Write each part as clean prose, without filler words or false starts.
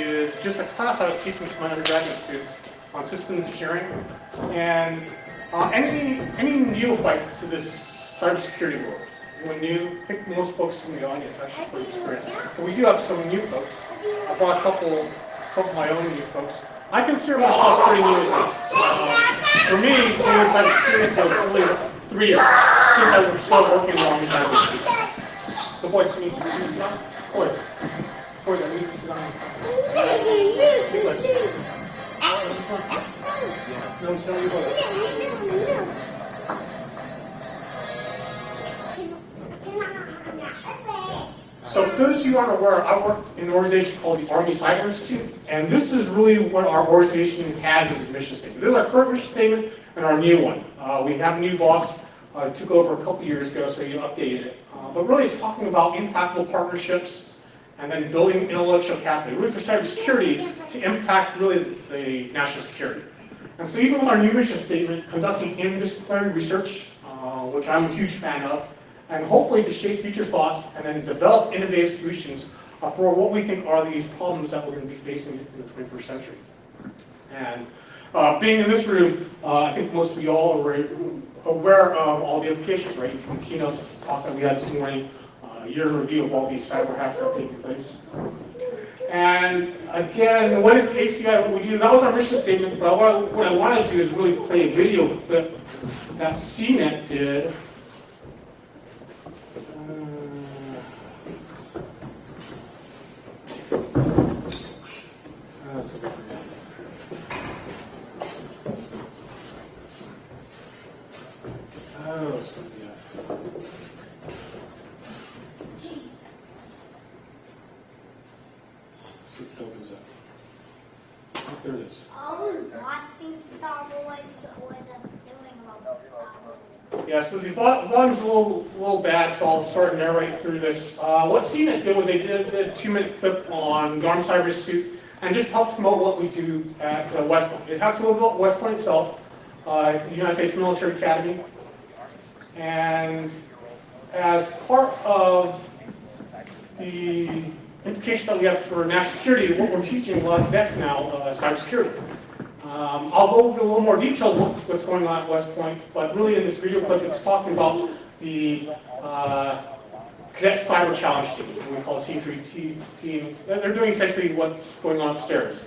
is just a class I was teaching to my undergraduate students on systems engineering. And any neophytes to this cybersecurity world? Anyone new? I think most folks in the audience actually pretty experienced. But we do have some new folks. I brought a couple of my own new folks. I consider myself pretty new as well. For me, being in cybersecurity field is really 3 years since I started working along cybersecurity. So boys, can you sit down? Boys, I need you to sit down. Nicholas. No, sit down, you brother. So for those of you who aren't aware, I work in an organization called the Army Cyber Institute, and this is really what our organization has as a mission statement. This is our current mission statement and our new one. We have a new boss, took over a couple years ago, so you updated it. But really it's talking about impactful partnerships and then building intellectual capital, really for cybersecurity to impact really the national security. And so even with our new mission statement, conducting interdisciplinary research, which I'm a huge fan of, and hopefully to shape future thoughts and then develop innovative solutions for what we think are these problems that we're going to be facing in the 21st century. And being in this room, I think most of you all are aware of all the implications, right? From keynotes talk that we had this morning, a year review of all these cyber hacks that have taken place. And again, what is ACI, what we do? That was our mission statement, but what I want to do is really play a video clip that CNET did. There it is. Watching Star Wars with us doing Yeah, so the volume's a little bad, so I'll sort of narrate through this. What CNET did was they did a 2-minute clip on the Army Cyber Institute and just helped promote what we do at Westpoint. It talks a little bit about Westpoint itself, the United States Military Academy. And as part of the implications that we have for national security, what we're teaching a lot of cadets now, cybersecurity. I'll go over a little more details of what's going on at Westpoint, but really in this video clip it's talking about the Cadet Cyber Challenge team, and we call it C3 teams. They're doing essentially what's going on upstairs,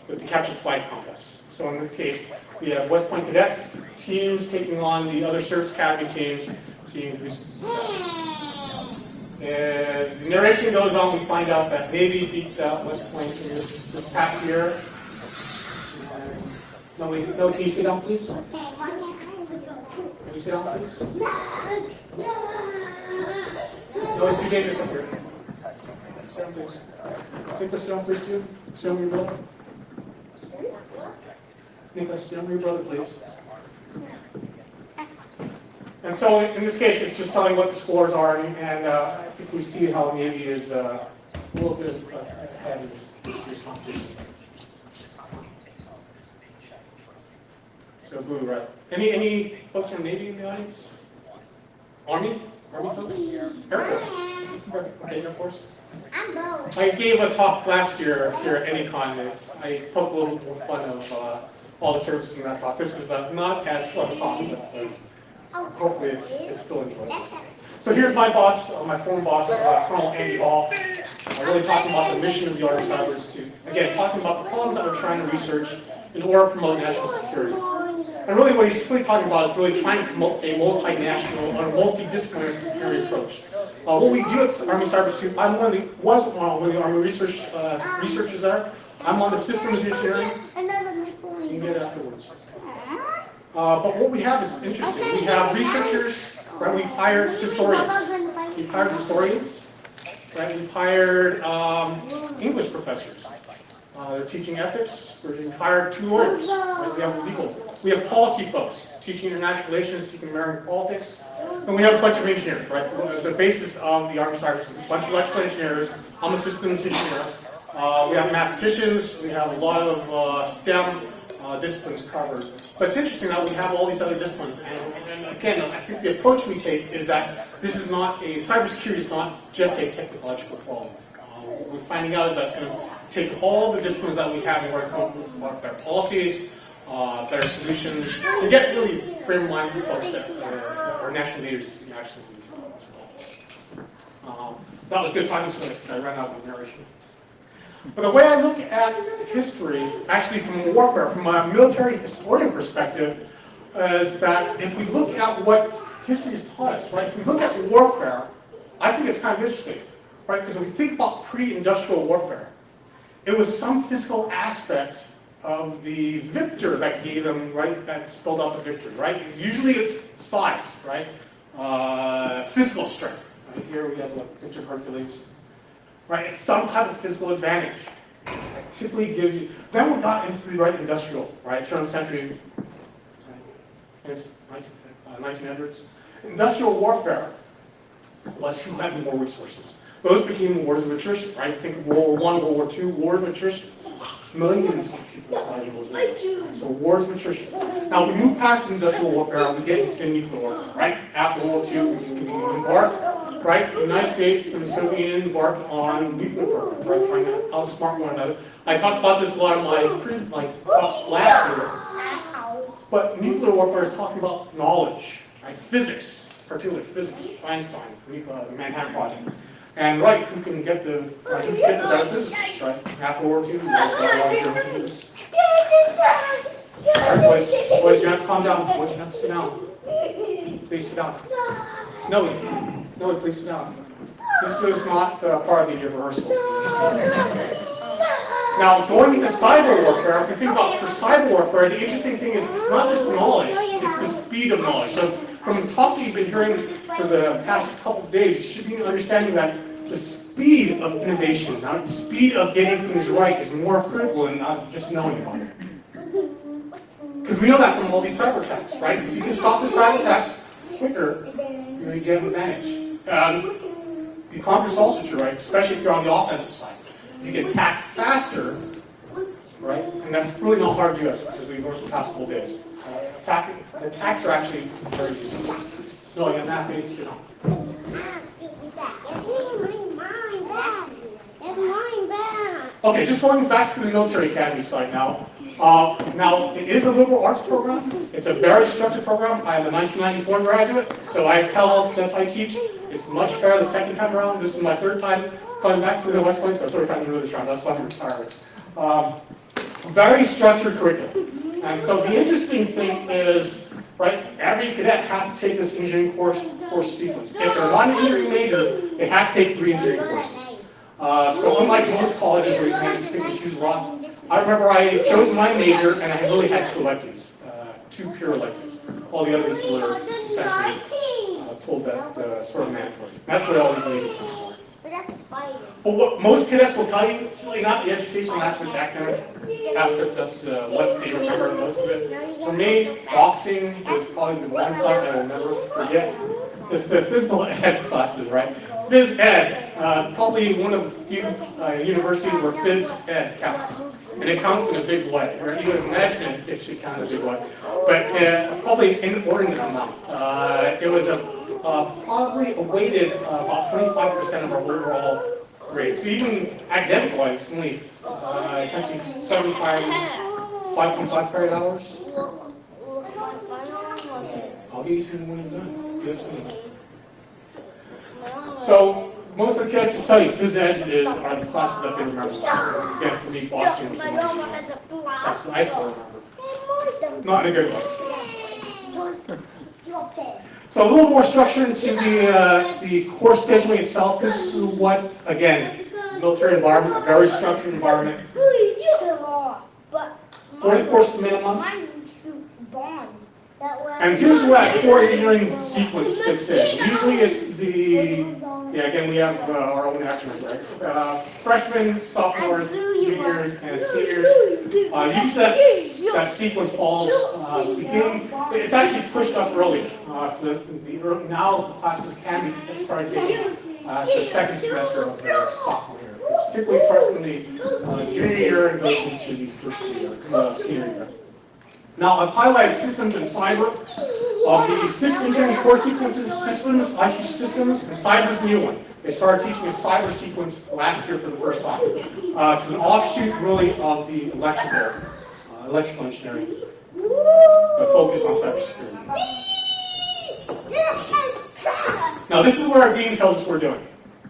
with the capture flag contests. So in this case, we have Westpoint cadets teams taking on the other Service Academy teams, seeing who's as the narration goes on, we find out that Navy beats out Westpoint in this past year. No, can you sit down, please? Can you sit down, please? No, it's too dangerous up here. Sit down, please. Nicholas, sit down, please, too. Sit down with your brother. Nicholas, sit down with your brother, please. And so in this case, it's just telling what the scores are, and I think we see how Navy is a little bit ahead of this competition. So blue, right? Any folks from Navy in the audience? Army? Army folks? Air Force? Okay, Air Force. I gave a talk last year here at ANYCon. I poked a little bit fun of all the services in that talk. This is not as fun a talk, but hopefully it's still enjoyable. So here's my boss, my former boss, Colonel Andy Hall, really talking about the mission of the Army Cyber Institute. Again, talking about the problems that we're trying to research in order to promote national security. And really what he's really talking about is really trying to promote a multinational or multidisciplinary approach. What we do at Army Cyber Institute, was one of the Army researchers there. I'm on the systems engineering. You can get it afterwards. But what we have is interesting. We have researchers, right? We've hired historians. We've hired historians, right? We've hired English professors. They're teaching ethics. We've hired 2 lawyers. Right? We have legal. We have policy folks teaching international relations, teaching American politics, and we have a bunch of engineers, right? The basis of the Army Cyber Institute, a bunch of electrical engineers. I'm a systems engineer. We have mathematicians. We have a lot of STEM disciplines covered. But it's interesting that we have all these other disciplines. And again, I think the approach we take is that this is not cybersecurity is not just a technological problem. finding out is that's going to take all the disciplines that we have and work on better policies, better solutions, and get really frame-minded folks that are national leaders to be actually leaders as well. That was good talking tonight because I ran out of narration. But the way I look at history, actually from warfare, from a military historian perspective, is that if we look at what history has taught us, right? If we look at warfare, I think it's kind of interesting, right? Because if we think about pre-industrial warfare, it was some physical aspect of the victor that gave them, right, that spelled out the victory, right? Usually it's size, right? Physical strength. Right? Here we have a picture of Hercules. Right? It's some type of physical advantage. It typically gives you. Then we got into the industrial, right? Turn of the century, right? It's 1900s. Industrial warfare was who had more resources. Those became wars of attrition, right? Think of World War I, World War II, wars of attrition. Millions of people died in those wars. Right? So wars of attrition. Now, if we move past industrial warfare, we get into nuclear warfare, right? After World War II, we embarked, right? The United States and the Soviet Union embarked on nuclear programs, right? Trying to outsmart one another. I talked about this a lot in my talk last year. But nuclear warfare is talking about knowledge, right? Physics, particularly physics, Einstein, the Manhattan Project. And right, who can get the better physicists, right? After World War II, we had a lot of German physicists. All right, boys, you have to calm down. Boys, you have to sit down. Please sit down. No, please sit down. This is not part of the rehearsals. Now, going into cyber warfare, if you think about for cyber warfare, the interesting thing is it's not just knowledge, it's the speed of knowledge. So from the talks that you've been hearing for the past couple of days, you should be understanding that the speed of innovation, not the speed of getting things right, is more critical than not just knowing about it. Because we know that from all these cyber attacks, right? If you can stop the cyber attacks quicker, you get an advantage. The converse is also true, right? Especially if you're on the offensive side. If you can attack faster, right? And that's really not hard to do, as we've learned the past couple of days. Attacks are actually very easy. No, you have to sit down. Okay, just going back to the military academy side now. Now, it is a liberal arts program. It's a very structured program. I am a 1994 graduate, so I tell all the cadets I teach, it's much better the second time around. This is my third time coming back to the Westpoint, so third time to really try. That's why I'm retired. Very structured curriculum. And so the interesting thing is, right, every cadet has to take this engineering course sequence. If they're not an engineering major, they have to take 3 engineering courses. So unlike most colleges where you can pick and choose a lot, I remember I chose my major and I really had 2 electives, 2 pure electives. All the others were essentially told that sort of mandatory. That's what all these majors are. But what most cadets will tell you, it's really not the educational aspect, the academic aspects, that's what they remember most of it. For me, boxing is probably the one class I will never forget. It's the physical ed classes, right? Phys ed, probably one of the few universities where phys ed counts. And it counts in a big way, right? You would imagine it should count in a big way. But probably an inordinate amount. It was probably a weighted about 25% of our overall grade. So even academic-wise, it's only essentially 7 times 5.5 credit hours. I'll give you some when you're done. Give some. So most of the cadets will tell you phys ed are the classes that they remember. Again, for me, boxing was so much. That's what I still remember. Not in a good way. So a little more structure into the course scheduling itself. This is what, again, military environment, a very structured environment. 40 courses minimum. And here's where that core engineering sequence fits in. Usually it's again, we have our own actions, right? Freshmen, sophomores, juniors, and seniors. Usually that sequence falls beginning. It's actually pushed up early. Now the classes can be started taking the second semester of their sophomore year. It typically starts in the junior year and goes into the first year, senior year. Now, I've highlighted systems and cyber. Of the 6 engineering core sequences, systems, IT systems, and cyber is the new one. They started teaching a cyber sequence last year for the first time. It's an offshoot, really, of the electrical engineering, but focused on cybersecurity. Now, this is what our dean tells us we're doing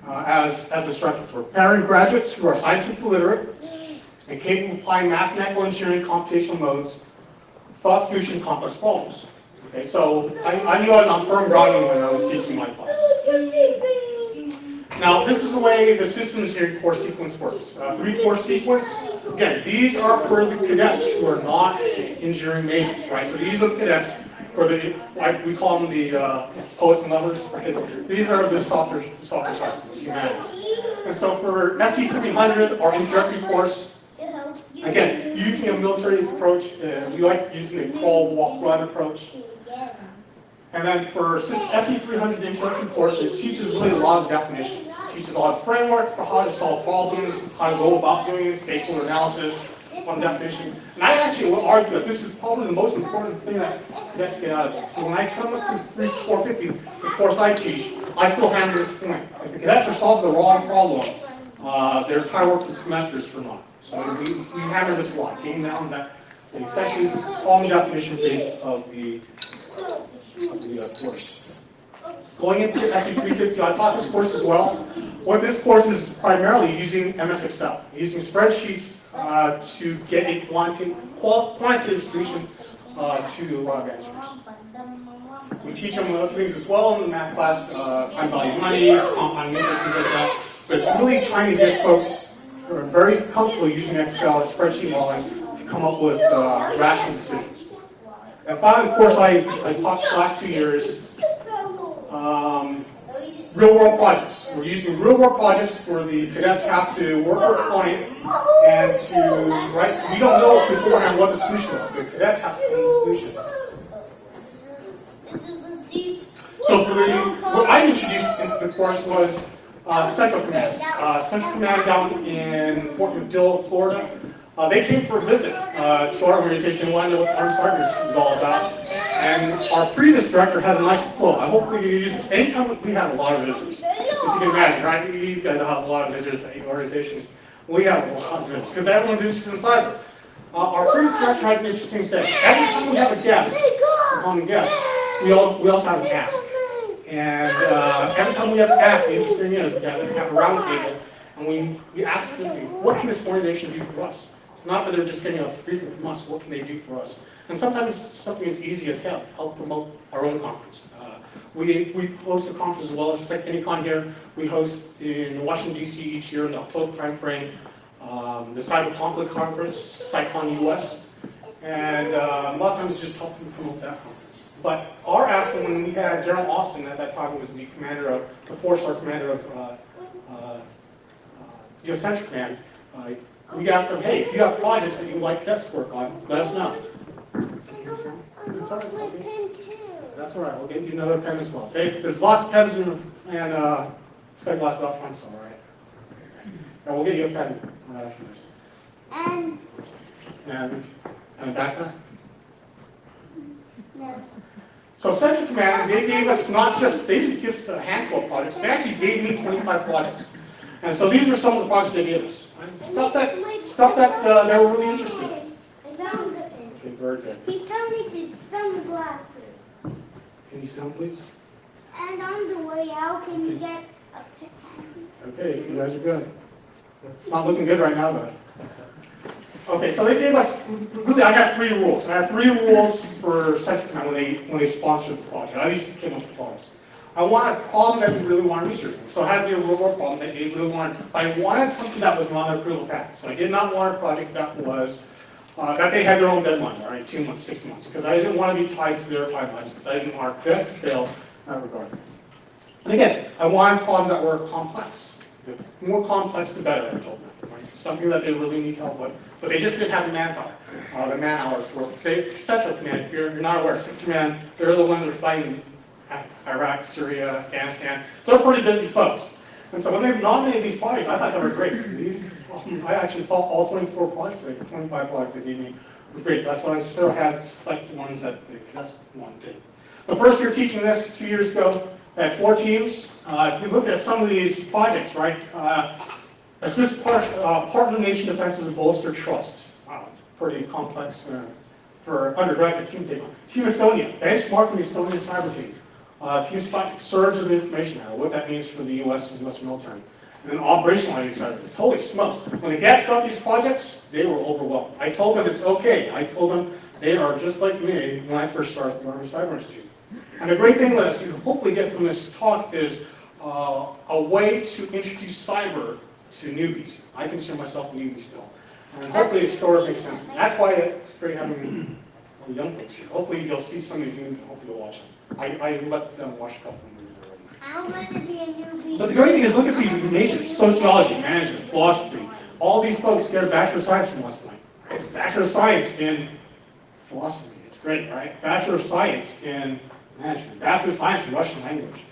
as instructors. We're preparing graduates who are scientifically literate and capable of applying mathematical engineering computational modes, thought solution complex problems. Okay, so I knew I was on firm grounding when I was teaching my class. Now, this is the way the systems engineering course sequence works. 3-course sequence. Again, these are for the cadets who are not engineering majors, right? So these are the cadets, or we call them the poets and lovers. Right? These are the softer sciences, humanities. And so for ST300, our introductory course, again, using a military approach, we like using a crawl, walk, run approach. And then for SE300 introductory course, it teaches really a lot of definitions. It teaches a lot of framework for how to solve problems, how to go about doing it, stakeholder analysis, on definition. And I actually will argue that this is probably the most important thing that cadets get out of it. So when I come up to 450, the course I teach, I still hammer this point. If the cadets are solving the wrong problem, their entire work for the semester is for naught. So we hammer this a lot, getting down that essentially problem definition phase of the course. Going into SE350, I taught this course as well. What this course is primarily using MS Excel, using spreadsheets to get a quantitative solution to a lot of answers. We teach them other things as well in the math class, time value money, compounding interest, things like that. But it's really trying to get folks who are very comfortable using Excel, spreadsheet modeling, to come up with rational decisions. And finally, of course, I taught the last 2 years real-world projects. We're using real-world projects where the cadets have to work with a client and we don't know beforehand what the solution is. The cadets have to find the solution. So what I introduced into the course was Central Command. Central Command down in Fort McDill, Florida. They came for a visit to our organization and wanted to know what Armed Sergeants was all about. And our previous director had a nice quote. I hope we can use this. Anytime we have a lot of visitors, if you can imagine, right? You guys have a lot of visitors at your organizations. We have a lot of visitors because everyone's interested in cyber. Our previous director had an interesting saying. Every time we have a guest, we also have an ask. And every time we have an ask, the interesting thing is we have a round table and we ask this thing, what can this organization do for us? It's not that they're just getting a briefing from us, what can they do for us? And sometimes something as easy as help promote our own conference. We host a conference as well, just like ANYCon here. We host in Washington, D.C. each year in the October timeframe, the Cyber Conflict Conference, CyCon US, and a lot of times just helping promote that conference. But our ask when we had General Austin at that time, who was the commander of, the 4-star commander of U.S. Central Command, we asked them, hey, if you have projects that you'd like cadets to work on, let us know. That's all right, we'll get you another pen as well. There's lots of pens and sunglasses up front still, all right? Now we'll get you a pen after this. And a backpack? No. So Central Command, they gave us they didn't give us a handful of projects, they actually gave me 25 projects. And so these are some of the projects they gave us. Stuff that they were really interested in. I found it. Okay, very good. He's telling me to sunglasses. Can you sound, please? And on the way out, can you get a pen? Okay, you guys are good. It's not looking good right now, though. Okay, so they gave us, really, I had 3 rules. I had 3 rules for Central Command when they sponsored the project. I at least came up with projects. I wanted a problem that we really wanted to research. So it had to be a real world problem that they really wanted. I wanted something that was on their approval path. So I did not want a project that was, that they had their own deadline, all right, 2 months, 6 months, because I didn't want to be tied to their timelines, because I didn't want our best to fail in that regard. And again, I wanted problems that were complex. The more complex, the better, I told them. Right? Something that they really need help with, but they just didn't have the manpower, the man hours for it. Say, Central Command, if you're not aware, Central Command, they're the ones that are fighting Iraq, Syria, Afghanistan. They're pretty busy folks. And so when they nominated these projects, I thought they were great. I actually thought all 24 projects, like 25 projects they gave me were great. That's why I sort of had selected ones that the cadets wanted to. The first year teaching this 2 years ago, I had 4 teams. If you look at some of these projects, right? Assist partner nation defenses and bolster trust. Wow, it's pretty complex for undergraduate team take on. Team Estonia, benchmarking the Estonian cyber team. Team Spike, surge of information now, what that means for the US and US military. And then operationalizing cyber. Holy smokes. When the Cadets got these projects, they were overwhelmed. I told them it's okay. I told them they are just like me when I first started the Army Cyber Institute. And the great thing that you hopefully get from this talk is a way to introduce cyber to newbies. I consider myself a newbie still. And hopefully the story makes sense. And that's why it's great having all the young folks here. Hopefully you'll see some of these movies and hopefully you'll watch them. I let them watch a couple of movies already. I want to be a newbie. But the great thing is look at these majors, sociology, management, philosophy. All these folks get a Bachelor of Science from Westpoint. It's Bachelor of Science in philosophy. It's great, right? Bachelor of Science in management. Bachelor of Science in Russian language.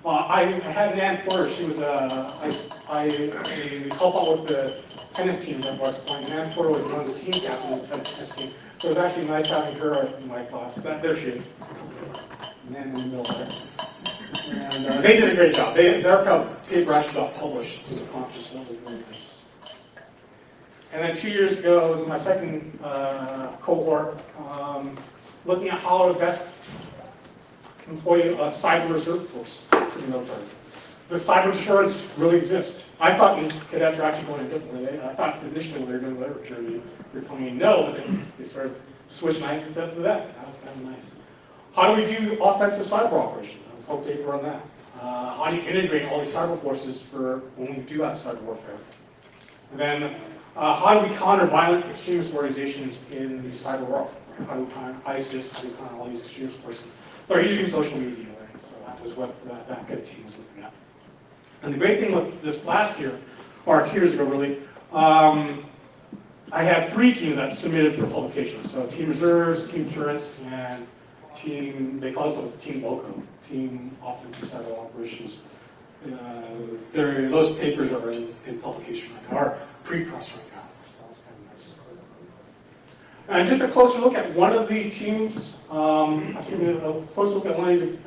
I had Nan Porter. She was I help out with the tennis teams at Westpoint. Nan Porter was one of the team captains of the tennis team. So it was actually nice having her in my class. There she is. Man in the middle there. And they did a great job. Their paper actually got published in the conference. So that was really nice. And then 2 years ago, my second cohort, looking at how to best employ a cyber reserve force for the military. The cyber insurance really exists. I thought these cadets were actually going a different way. I thought initially when they were doing literature, they were telling me no, but then they sort of switched and I ended up with that. That was kind of nice. How do we do offensive cyber operations? There's a whole paper on that. How do you integrate all these cyber forces for when we do have cyber warfare? And then how do we counter violent extremist organizations in the cyber world? How do we counter ISIS? How do we counter all these extremist forces? They're using social media, right? So that was what that good team was looking at. And the great thing with this last year, or 2 years ago really, I had 3 teams that submitted for publication. So Team Reserves, Team Insurance, and Team, they call it Team LOCO, Team Offensive Cyber Operations. Those papers are in publication right now, or pre-press right now. So that's kind of nice. And just a closer look at one of the teams, a closer look at one of these,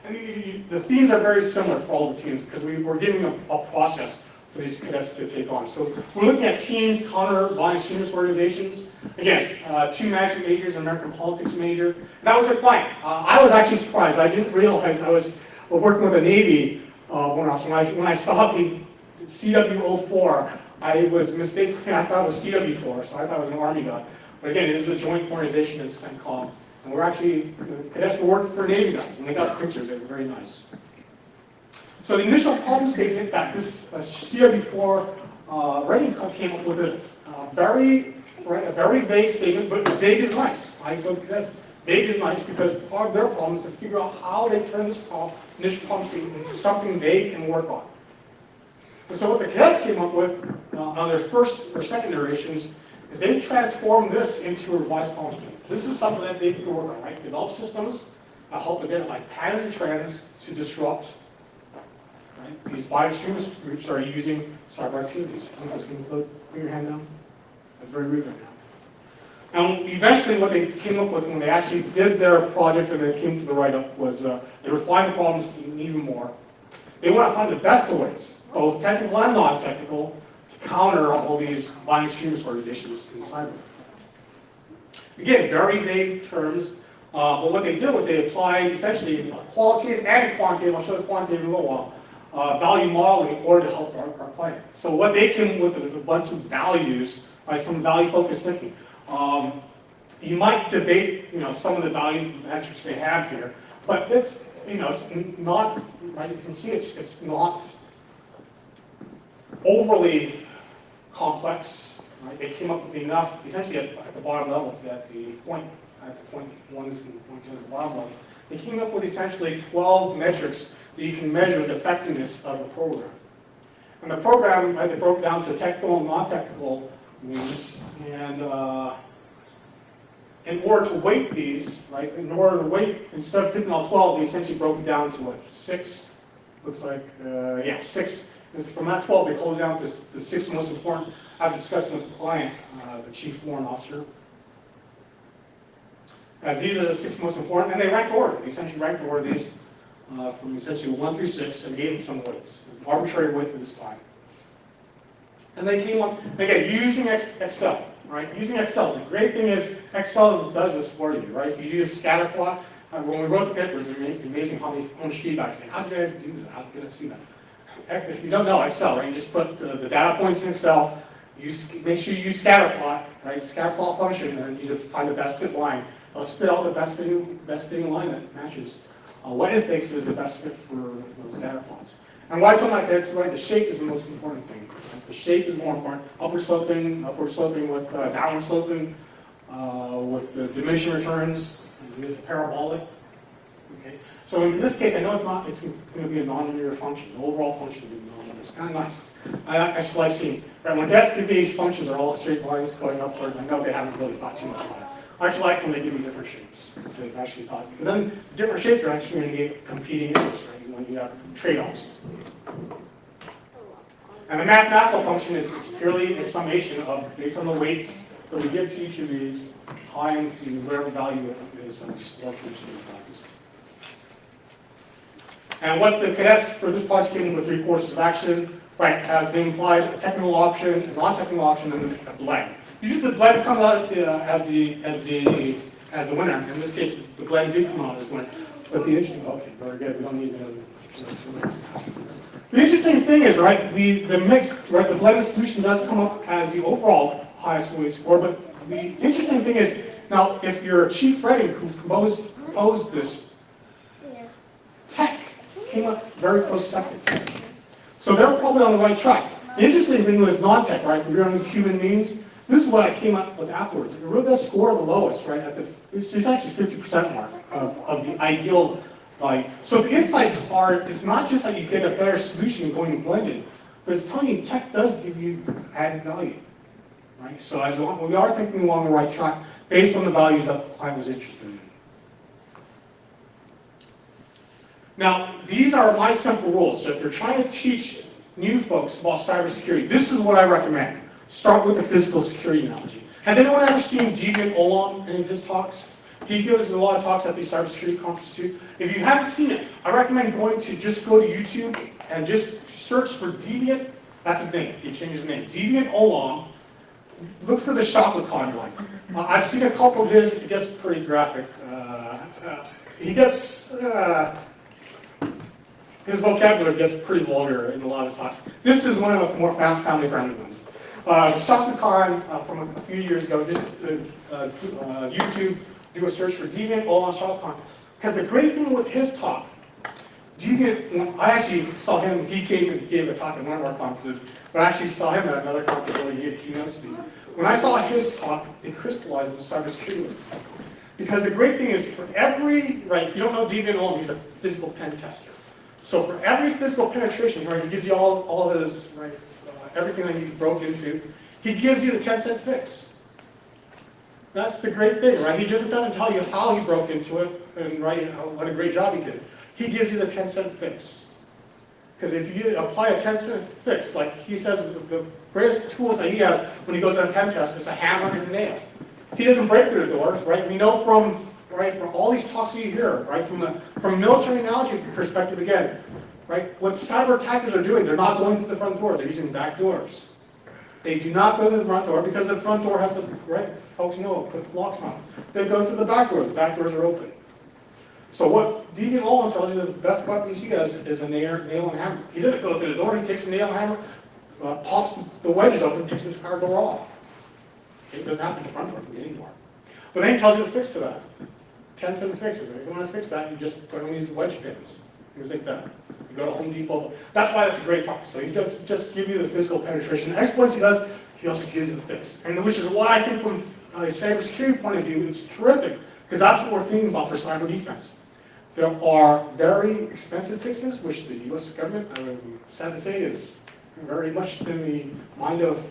and the themes are very similar for all the teams because we're giving a process for these cadets to take on. So we're looking at team counter violent extremist organizations. Again, 2 management majors, an American politics major. And that was their plan. I was actually surprised. I didn't realize I was working with the Navy when I saw the CW04. I was mistaken. I thought it was CW4, so I thought it was an Army guy. But again, it is a joint organization in CENTCOM. And we're actually, the cadets were working for a Navy guy. When they got the pictures, they were very nice. So the initial problem statement that this CW4 writing club came up with is a very vague statement, but vague is nice. I told the cadets, vague is nice because part of their problem is to figure out how they turn this initial problem statement into something they can work on. And so what the cadets came up with on their first or second iterations is they transformed this into a revised problem statement. This is something that they can work on, right? Develop systems that help identify patterns and trends to disrupt. Right? These violent extremist groups are using cyber activities. Put your hand down. That's very rude right now. And eventually what they came up with when they actually did their project and they came to the write-up was they refined the problems even more. They want to find the best of ways, both technical and non-technical, to counter all these violent extremist organizations in cyber. Again, very vague terms, but what they did was they applied essentially a qualitative and a quantitative, I'll show the quantitative in a little while, value modeling in order to help our client. So what they came with is a bunch of values by some value-focused thinking. You might debate, some of the value metrics they have here, but it's not, right? You can see it's not overly complex. Right? They came up with enough, essentially at the bottom level, at the point ones and point 2 at the bottom level. They came up with essentially 12 metrics that you can measure the effectiveness of a program. And the program, right, they broke down to technical and non-technical means, and in order to weight these, right, instead of picking all 12, they essentially broke it down to what, 6? Looks like, 6. From that 12, they called it down to the 6 most important. After discussing with the client, the chief warrant officer, as these are the 6 most important, and they ranked order. They essentially ranked order these from essentially 1 through 6 and gave them some weights, arbitrary weights at this time. And they came up, again, using Excel, right? Using Excel. The great thing is Excel does this for you, right? If you do a scatter plot, when we wrote the paper, it was amazing how much feedback. Saying, how did you guys do this? How did you guys do that? If you don't know Excel, right, you just put the data points in Excel, make sure you use scatter plot, right? Scatter plot function, and you just find the best fit line. It'll spit out the best fitting line that matches what it thinks is the best fit for those data plots. And what I told my kids, right, the shape is the most important thing. Right? The shape is more important. Upward sloping with downward sloping, with the diminishing returns. There's a parabolic. Okay. So in this case, I know it's going to be a nonlinear function. The overall function will be nonlinear. It's kind of nice. I actually like seeing, right, when guys give me these functions are all straight lines going upward, I know they haven't really thought too much about it. I actually like when they give me different shapes. So they've actually thought, because then different shapes are actually going to get competing interests, right, when you have trade-offs. And the mathematical function is purely a summation of, based on the weights that we give to each of these, times the whatever value is on the score for each of these values. And what the cadets for this project came in with 3 courses of action, right, has the implied a technical option, a non-technical option, and a blend. Usually the blend comes out as the winner. In this case, the blend did come out as the winner. But the interesting, okay, very good. We don't need to. The interesting thing is, right, the mixed, right, the blended solution does come up as the overall highest weight score. But the interesting thing is, now if your chief writing who proposed this, tech came up very close second. So they're probably on the right track. The interesting thing was non-tech, right? If you're on human means, this is what I came up with afterwards. It really does score the lowest, right? It's actually 50% mark of the ideal value. So the insights are, it's not just that you get a better solution going blended, but it's telling you tech does give you added value, right? So as long, we are thinking along the right track based on the values that the client was interested in. Now, these are my simple rules. So if you're trying to teach new folks about cybersecurity, this is what I recommend. Start with the physical security analogy. Has anyone ever seen Deviant Ollam, any of his talks? He gives a lot of talks at these cybersecurity conferences too. If you haven't seen it, I recommend going to just go to YouTube and just search for Deviant. That's his name. He changed his name. Deviant Ollam. Look for the chocolate convoy. I've seen a couple of his. It gets pretty graphic. His vocabulary gets pretty vulgar in a lot of his talks. This is one of the more family-friendly ones. Chocolate Con from a few years ago, just YouTube, do a search for Deviant Ollam Chocolate Con. Because the great thing with his talk, Deviant, I actually saw him, he came and gave a talk at one of our conferences, but I actually saw him at another conference where he gave a keynote speech. When I saw his talk, it crystallized what cybersecurity was. Because the great thing is, for every, right, if you don't know Deviant Ollam, he's a physical pen tester. So for every physical penetration, right, he gives you all his, right, everything that he broke into, he gives you the 10-cent fix. That's the great thing, right? He just doesn't tell you how he broke into it and right, what a great job he did. He gives you the 10-cent fix. Because if you apply a 10-cent fix, like he says, the greatest tools that he has when he goes on a pen test is a hammer and a nail. He doesn't break through the doors, right? We know from all these talks that you hear, right, from a military analogy perspective again, right, what cyber attackers are doing, they're not going to the front door, they're using back doors. They do not go to the front door because the front door has the, right, folks know, put locks on it. They go through the back doors are open. So what Deviant Ollam tells you, the best weapons he has is a nail and hammer. He doesn't go through the door, he takes a nail and hammer, pops the wedges open, takes the entire door off. It doesn't happen at the front door, it can be any door. But then he tells you the fix to that. 10-cent fixes. If you want to fix that, you just put on these wedge pins. Things like that. You go to Home Depot. That's why that's a great talk. So he does just give you the physical penetration. The exploits he does, he also gives you the fix. And which is what I think from a cybersecurity point of view, it's terrific. Because that's what we're thinking about for cyber defense. There are very expensive fixes, which the US government, I'm sad to say, is very much in the mind of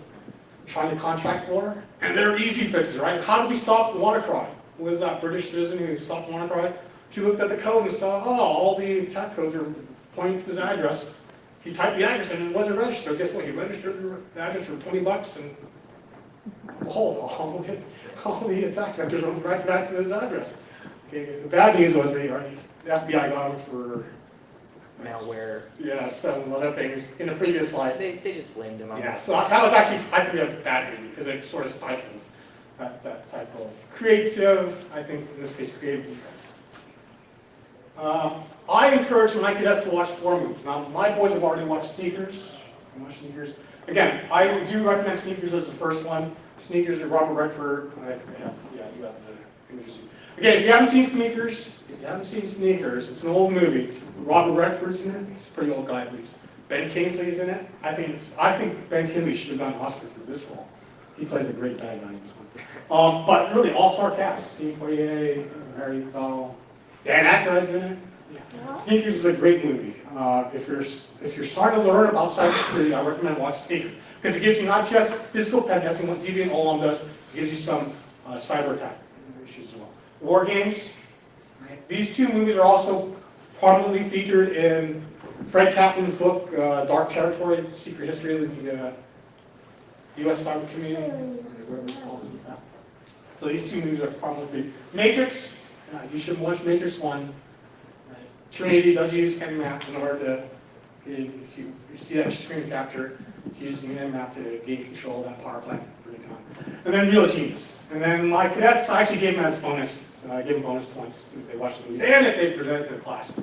trying to contract for. And they're easy fixes, right? How do we stop WannaCry? What is that British citizen who stopped WannaCry? He looked at the code and saw, oh, all the attack codes are pointing to this address. He typed the address and it wasn't registered. Guess what? He registered the address for $20 and all the attack vectors went right back to his address. Okay, so the bad news was the FBI got him for malware. Yeah, some other things in the previous slide. They just blamed him on Yeah, that. so that was actually, I think, a bad thing because it sort of stifles that type of creative, I think in this case, creative defense. I encourage my cadets to watch 4 movies. Now, my boys have already watched Sneakers. Again, I do recommend Sneakers as the first one. Sneakers and Robert Redford. I think I have, yeah, you have the images. Again, if you haven't seen Sneakers, it's an old movie. Robert Redford's in it. He's a pretty old guy, at least. Ben Kingsley's in it. I think Ben Kingsley should have gotten an Oscar for this role. He plays a great bad guy in this one. But really, all-star cast. Steve Poirier, Harry Bell, Dan Aykroyd's in it. Yeah. Sneakers is a great movie. If you're starting to learn about cybersecurity, I recommend watching Sneakers because it gives you not just physical pen testing, what Deviant Ollam does. It gives you some cyber attack issues as well. War Games. Right? These 2 movies are also prominently featured in Fred Kaplan's book, Dark Territory: The Secret History of the U.S. Cyber Community. So these 2 movies are prominently featured. Matrix. You should watch Matrix 1. Trinity does use Nmap in order to, if you see that screen capture, using Nmap to gain control of that power plant. And then Real Genius. And then my cadets, I actually gave them as bonus, gave them bonus points if they watch the movies and if they present to the class.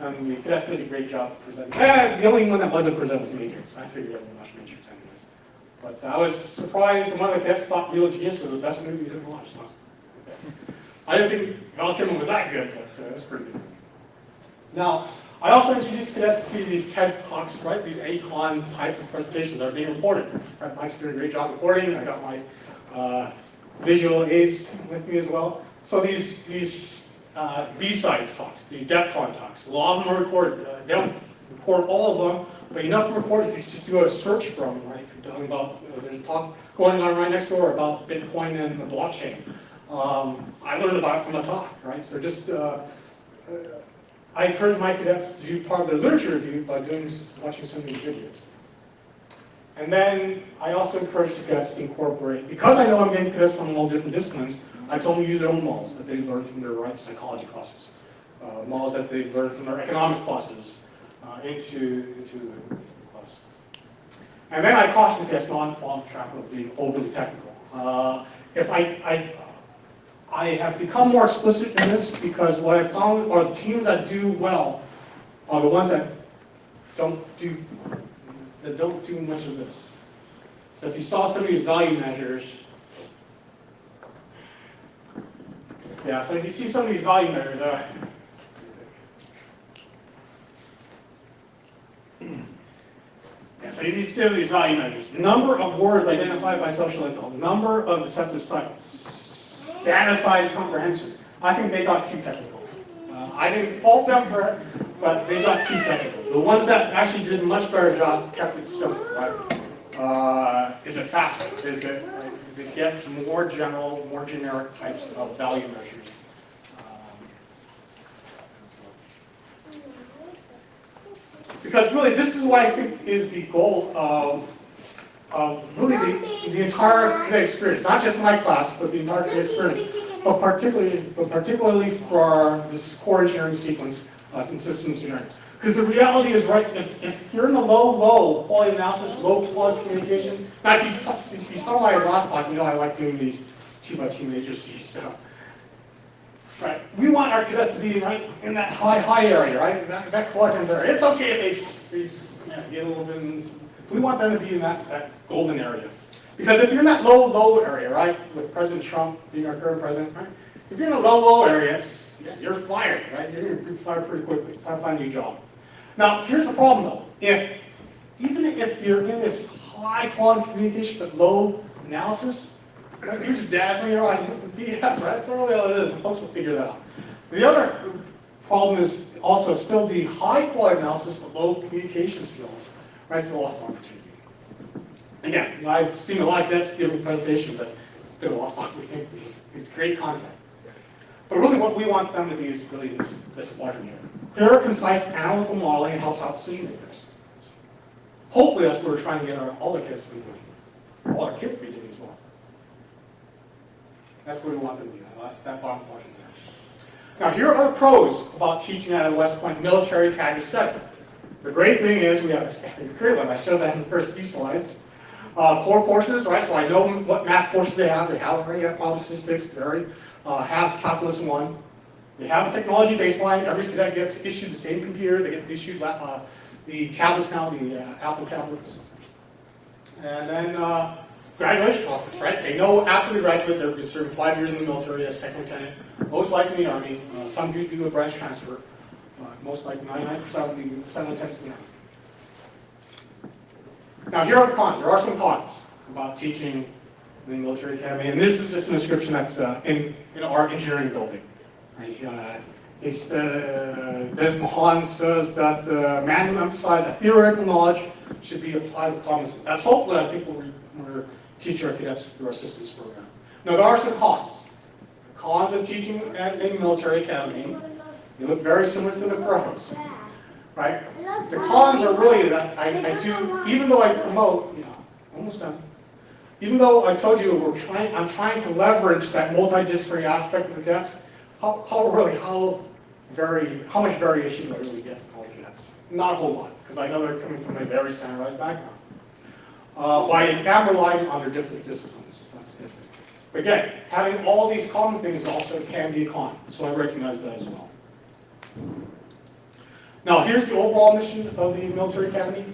And the cadets did a great job presenting. The only one that wasn't presented was Matrix. I figured everyone watched Matrix anyways. But I was surprised one of the cadets thought Real Genius was the best movie he'd ever watched. So, okay. I didn't think Val Kilmer was that good, but that's pretty good. Now, I also introduced cadets to these TED Talks, right? These ANYCon type of presentations that are being recorded. Right? Mike's doing a great job recording. I got my visual aids with me as well. So these B-sides talks, these DEF CON talks, a lot of them are recorded. They don't record all of them, but enough to record if you just do a search for them, right? If you're talking about, there's a talk going on right next door about Bitcoin and the blockchain. I learned about it from a talk, right? So just, I encourage my cadets to do part of their literature review by watching some of these videos. And then I also encourage the cadets to incorporate, because I know I'm getting cadets from all different disciplines, I told them to use their own models that they learned from their psychology classes, models that they learned from their economics classes into the class. And then I caution the cadets not to fall into the trap of being overly technical. If I have become more explicit in this because what I found are the teams that do well are the ones that don't do much of this. So if you saw some of these value measures, yeah, so if you see some of these value measures, so you see some of these value measures. Number of words identified by social intel, number of deceptive sites, data size comprehension. I think they got too technical. I didn't fault them for it, but they got too technical. The ones that actually did a much better job kept it simple, right? Is it faster? Is it, right? They get more general, more generic types of value measures. Because really, this is what I think is the goal of really the entire Cadet experience, not just my class, but the entire Cadet experience, but particularly for this core engineering sequence in systems engineering. Because the reality is, right, if you're in the low quality analysis, low quality communication, now if you saw my last talk, you know I like doing these 2x2 matrices, so. Right, we want our cadets to be right in that high area, right? That quadrant there. It's okay if they get a little bit. We want them to be in that golden area, because if you're in that low area, right, with President Trump being our current president, right? If you're in a low area, you're fired, right? You're going to be fired pretty quickly. It's time to find a new job. Now, here's the problem though. Even if you're in this high quality communication but low analysis, right, you're just dazzling your audience with BS, right? That's really all it is, and folks will figure that out. The other problem is also still the high quality analysis but low communication skills, right? It's a lost opportunity. Again, I've seen a lot of cadets give presentations that it's been a lost opportunity. It's great content. But really what we want them to be is really this quadrant here. Clear, concise, analytical modeling helps out decision makers. Hopefully that's what we're trying to get all the kids to be doing. All our kids to be doing as well. That's what we want them to do. That's that bottom portion there. Now here are the pros about teaching at a Westpoint military academy setting. The great thing is we have a standard curriculum. I showed that in the first few slides. Core courses, right? So I know what math courses they have. They already have problem statistics. They already have calculus 1. They have a technology baseline. Every cadet gets issued the same computer. They get issued the tablets now, the Apple tablets. And then graduation prospects, right? They know after they graduate they're going to serve 5 years in the military as second lieutenant, most likely in the Army. Some do a branch transfer. Most likely 99% will be second lieutenants in the Army. Now here are the cons. There are some cons about teaching in the military academy, and this is just an description that's in our engineering building. Right? Des Mahan says that manual emphasize that theoretical knowledge should be applied with common sense. That's hopefully, I think, what we're teaching our cadets through our systems program. Now, there are some cons. The cons of teaching at a military academy, they look very similar to the pros, right? The cons are really that I do, even though I promote, almost done. Even though I told you I'm trying to leverage that multidisciplinary aspect of the cadets, how much variation do I really get from all the cadets? Not a whole lot, because I know they're coming from a very standardized background. But I am relying on their different disciplines. That's the thing. But again, having all these common things also can be a con, so I recognize that as well. Now, here's the overall mission of the military academy.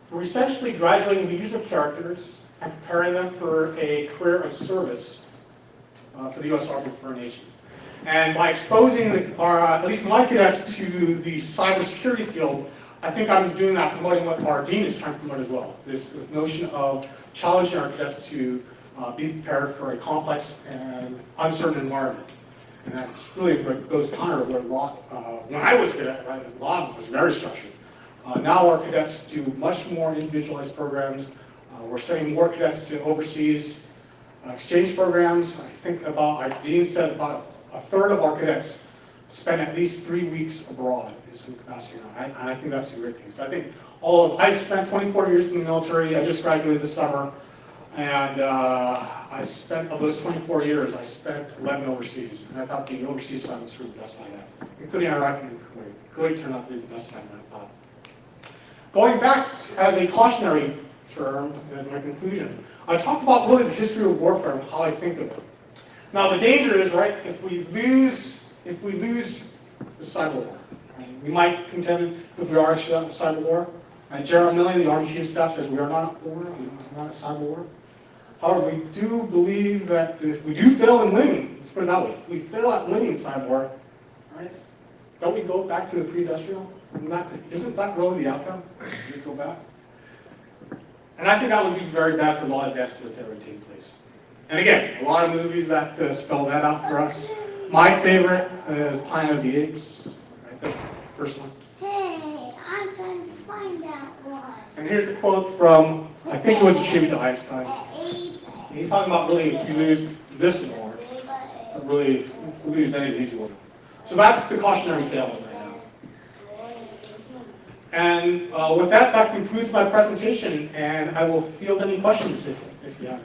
We're essentially graduating leaders of characters and preparing them for a career of service for the U.S. Army for our nation. And by exposing at least my cadets to the cybersecurity field, I think I'm doing that, promoting what our dean is trying to promote as well. This notion of challenging our cadets to be prepared for a complex and uncertain environment. And that's really what goes counter to what when I was a cadet, right, a lot of it was very structured. Now our cadets do much more individualized programs. We're sending more cadets to overseas exchange programs. I think our dean said about a third of our cadets spend at least 3 weeks abroad in some capacity now. And I think that's a great thing. So I think I've spent 24 years in the military. I just graduated this summer. And I spent, of those 24 years, I spent 11 overseas. And I thought the overseas assignments were the best I had, including Iraq and Kuwait. Kuwait turned out to be the best assignment I thought. Going back as a cautionary term, as my conclusion, I talked about really the history of warfare and how I think of it. Now the danger is, right, if we lose the cyber war, right, we might contend if we are actually out in a cyber war. General Milley, the Army Chief of Staff, says we are not at war, we are not a cyber war. However, we do believe that if we do fail in winning, let's put it that way, if we fail at winning cyber war, right, don't we go back to the pre-industrial? Isn't that really the outcome? We just go back? And I think that would be very bad for law advancement that would take place. And again, a lot of movies that spell that out for us. My favorite is Planet of the Apes, right, the first one. Hey, I'm trying to find that one. And here's a quote from, I think it was attributed to Einstein. He's talking about really if you lose this war, really if you lose any of these wars. So that's the cautionary tale that I have. And with that, that concludes my presentation, and I will field any questions if you have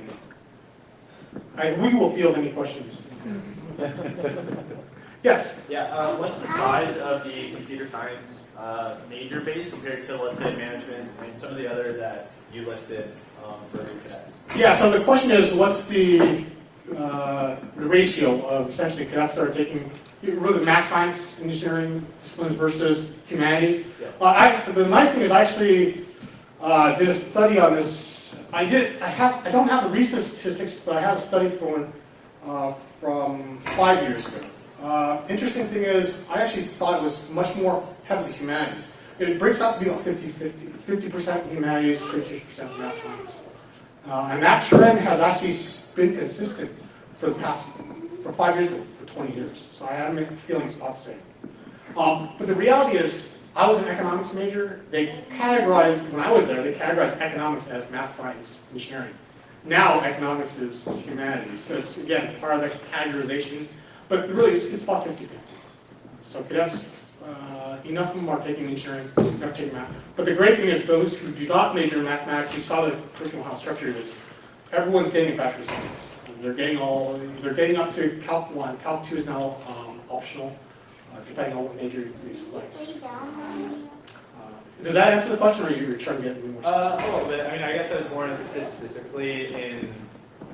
any. We will field any questions. Yes? Yeah, what's the size of the computer science major base compared to, let's say, management and some of the other that you listed for your cadets? Yeah, so the question is, what's the ratio of essentially cadets that are taking really math, science, engineering disciplines versus humanities? Yeah. The nice thing is I actually did a study on this. I don't have the recent statistics, but I have a study from 5 years ago. Interesting thing is, I actually thought it was much more heavily humanities. It breaks out to be about 50-50, 50% humanities, 50% math science. And that trend has actually been consistent for 5 years ago, for 20 years. So I have feelings about the same. But the reality is, I was an economics major. They categorized, when I was there, they categorized economics as math, science, engineering. Now economics is humanities. So it's, again, part of the categorization. But really, it's about 50-50. So cadets, enough of them are taking engineering, enough taking math. But the great thing is those who do not major in mathematics, you saw the curriculum, how structured it is. Everyone's getting a bachelor's of science. They're getting up to Calc 1. Calc 2 is now optional. depending on what major you select. Does that answer the question, or are you trying to get more specific? A little bit. I mean, I guess I was more interested specifically in,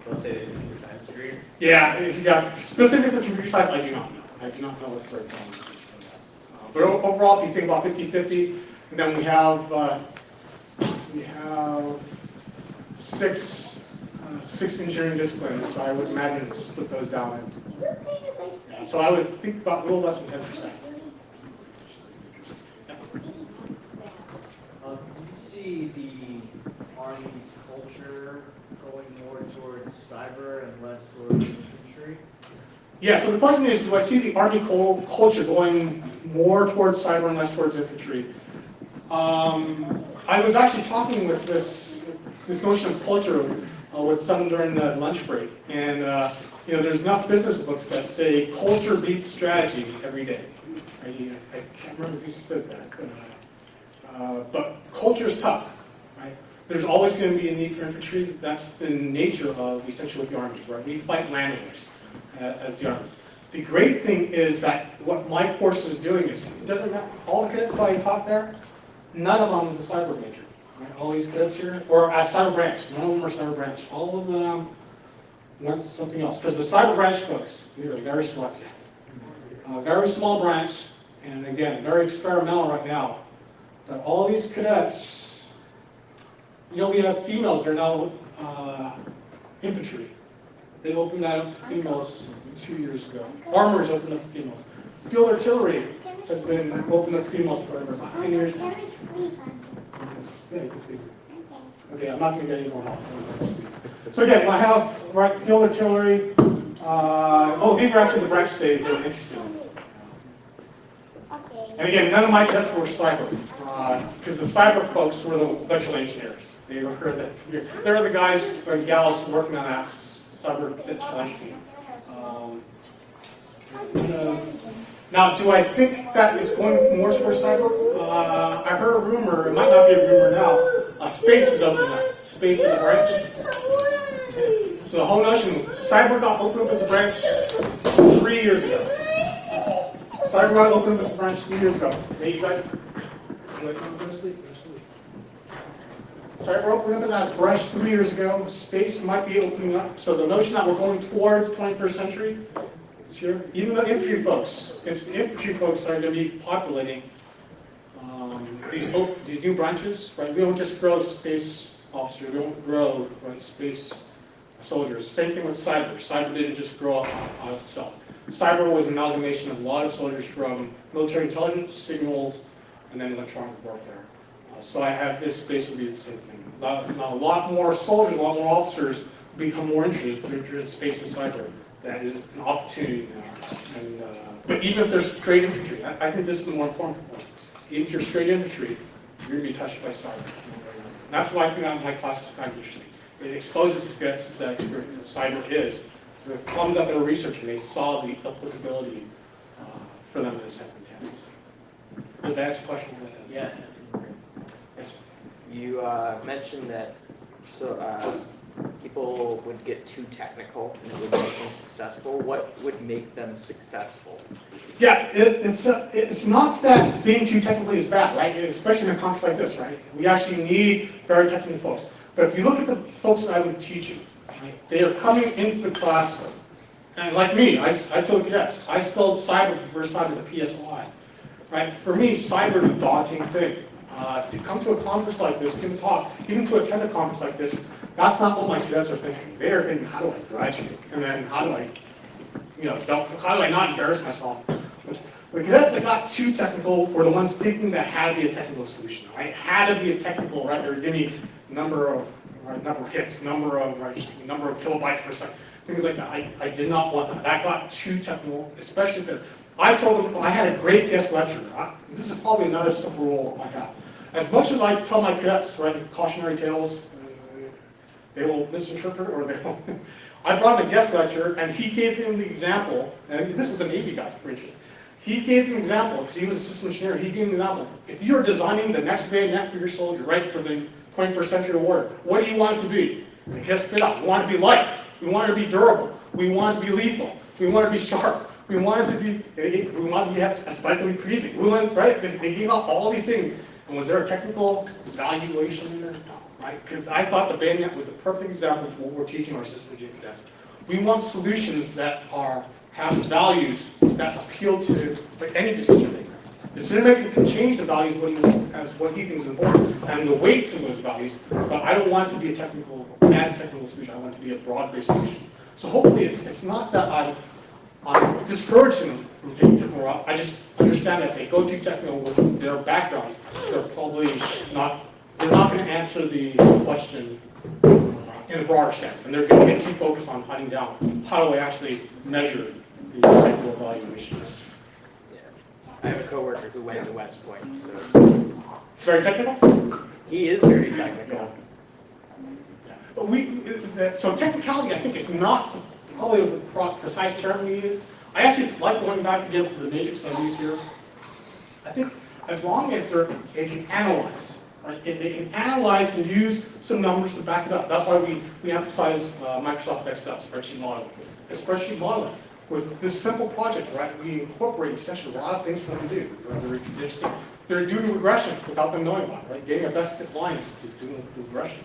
let's say, the computer science degree. Yeah, specifically for computer science, I do not know. I do not know what the breakdown is for that. But overall, if you think about 50-50, and then we have six engineering disciplines, so I would imagine split those down. So I would think about a little less than 10%. Do you see the Army's culture going more towards cyber and less towards infantry? Yeah, so the question is, do I see the Army culture going more towards cyber and less towards infantry? I was actually talking with this notion of culture with someone during the lunch break, and there's enough business books that say culture beats strategy every day. I can't remember who said that, but culture is tough, right? There's always going to be a need for infantry. That's the nature of essentially the Army, right? We fight landlords as the Army. The great thing is that what my course is doing is, it doesn't matter, all the cadets that I taught there, none of them is a cyber major. Right? All these cadets here, or a cyber branch, none of them are cyber branch. All of them went something else. Because the cyber branch folks, they're very selective. Very small branch, and again, very experimental right now. But all these cadets, we have females, they're now infantry. They opened that up to females 2 years ago. Armors opened up to females. Field artillery has been opened up to females for about 10 years now. Yeah, you can see. Okay, I'm not going to get any more help. So again, I have field artillery. These are actually the branches they were interested in. And again, none of my cadets were cyber, because the cyber folks were the electrical engineers. They were the guys or gals working on that cyber engineering. Now, do I think that it's going more towards cyber? I heard a rumor, it might not be a rumor now, space is opening up. Space is a branch. So the whole notion, cyber got opened up as a branch 3 years ago. Cyber got opened up as a branch 3 years ago. Hey, you guys, go to sleep. Cyber opened up as a branch 3 years ago. Space might be opening up. So the notion that we're going towards 21st century, here. Even the infantry folks, it's the infantry folks that are going to be populating these new branches, right? We don't just grow space officers, we don't grow space soldiers. Same thing with cyber. Cyber didn't just grow up on itself. Cyber was an amalgamation of a lot of soldiers from military intelligence, signals, and then electronic warfare. So I have this space will be the same thing. Now a lot more soldiers, a lot more officers become more interested in space and cyber. That is an opportunity now. But even if there's straight infantry, I think this is the more important point. Even if you're straight infantry, you're going to be touched by cyber. That's why I think that my class is kind of interesting. It exposes the cadets to that experience that cyber is. The problems that they were researching, they saw the applicability for them in the second tense. Does that answer your question? Yeah. Yes. You mentioned that people would get too technical and it would make them successful. What would make them successful? Yeah, it's not that being too technically is bad, right? Especially in a conference like this, right? We actually need very technical folks. But if you look at the folks that I would teach you, right, they are coming into the class, and like me, I told cadets, I spelled cyber for the first time with a PSY. Right? For me, cyber is a daunting thing. To come to a conference like this, give a talk, even to attend a conference like this, that's not what my cadets are thinking. They are thinking, how do I graduate? And then how do I not embarrass myself? The cadets that got too technical were the ones thinking that had to be a technical solution, right? Had to be a technical, right? Or give me number of hits, number of kilobytes per second, things like that. I did not want that. That got too technical, especially if I told them I had a great guest lecturer. This is probably another simple rule I have. As much as I tell my cadets, right, cautionary tales, they will misinterpret or they will. I brought him a guest lecturer, and he gave him the example, and this is a Navy guy, for instance. He gave him an example, because he was a system engineer, he gave him an example. If you're designing the next bayonet for your soldier, right, for the 21st century war, what do you want it to be? And guess spit out. We want it to be light. We want it to be durable. We want it to be lethal. We want it to be sharp. We wanted to be aesthetically pleasing. We wanted, right? They gave out all these things. And was there a technical evaluation in there? No, right? Because I thought the BandNet was a perfect example for what we're teaching our system cadets. We want solutions that have values that appeal to any decision maker. The decision maker can change the values as what he thinks is important and the weights of those values, but I don't want it to be a technical solution. I want it to be a broad-based solution. So hopefully it's not that I'm discouraging them from taking technical route. I just understand that if they go too technical with their background, they're probably not going to answer the question in a broader sense. And they're going to get too focused on hunting down how do I actually measure the technical evaluations. I have a coworker who went to Westpoint, so Very technical? he is very technical. But so technicality, I think, is not probably the precise term we use. I actually like going back again to the matrix I use here. I think as long as they can analyze, right? If they can analyze and use some numbers to back it up, that's why we emphasize Microsoft Excel, spreadsheet modeling. A spreadsheet modeling. With this simple project, right, we incorporate essentially a lot of things for them to do. They're doing regression without them knowing about it, right? Getting a best fit line is doing regression.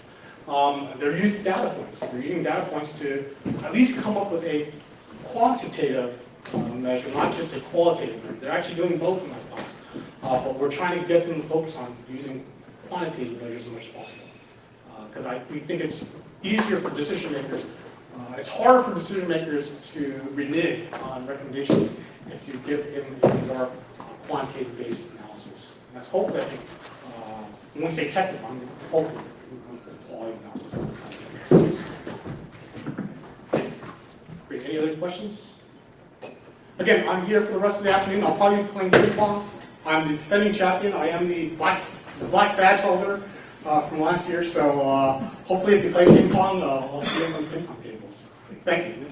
They're using data points. They're using data points to at least come up with a quantitative measure, not just a qualitative measure. They're actually doing both in that class. But we're trying to get them to focus on using quantitative measures as much as possible. Because we think it's easier for decision makers. It's harder for decision makers to renege on recommendations if you give him more quantitative-based analysis. And that's hopefully, I think, when we say technical, I'm hoping quality analysis that kind of makes sense. Great. Any other questions? Again, I'm here for the rest of the afternoon. I'll probably be playing ping pong. I'm the defending champion. I am the black badge holder from last year. So hopefully, if you play ping pong, I'll see you on the ping pong tables. Thank you.